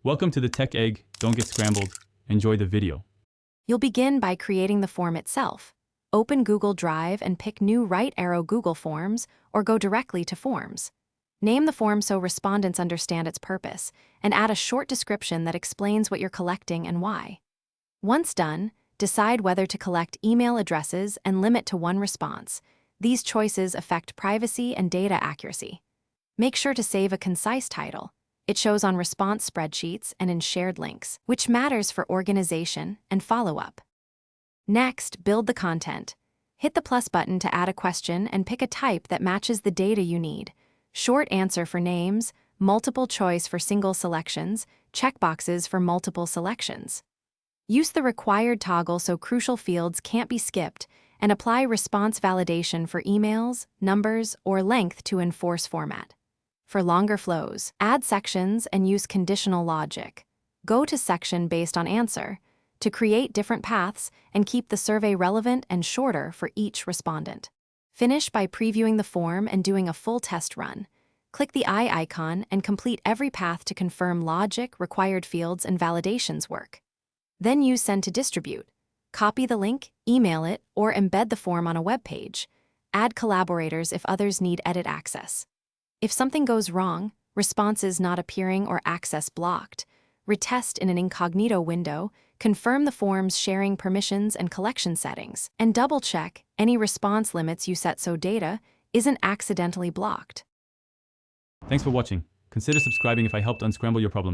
Welcome to the Tech Egg. Don't get scrambled. Enjoy the video. You'll begin by creating the form itself. Open Google Drive and pick New Right Arrow Google Forms or go directly to Forms. Name the form so respondents understand its purpose, and add a short description that explains what you're collecting and why. Once done, decide whether to collect email addresses and limit to one response. These choices affect privacy and data accuracy. Make sure to save a concise title. It shows on response spreadsheets and in shared links, which matters for organization and follow-up. Next, build the content. Hit the plus button to add a question and pick a type that matches the data you need. Short answer for names, multiple choice for single selections, checkboxes for multiple selections. Use the required toggle so crucial fields can't be skipped, and apply response validation for emails, numbers, or length to enforce format. For longer flows, add sections and use conditional logic. Go to section based on answer to create different paths and keep the survey relevant and shorter for each respondent. Finish by previewing the form and doing a full test run. Click the eye icon and complete every path to confirm logic, required fields, and validations work. Then use Send to distribute. Copy the link, email it, or embed the form on a web page. Add collaborators if others need edit access. If something goes wrong, responses not appearing or access blocked, retest in an incognito window, confirm the form's sharing permissions and collection settings, and double-check any response limits you set so data isn't accidentally blocked. Thanks for watching. Consider subscribing if I helped unscramble your problems.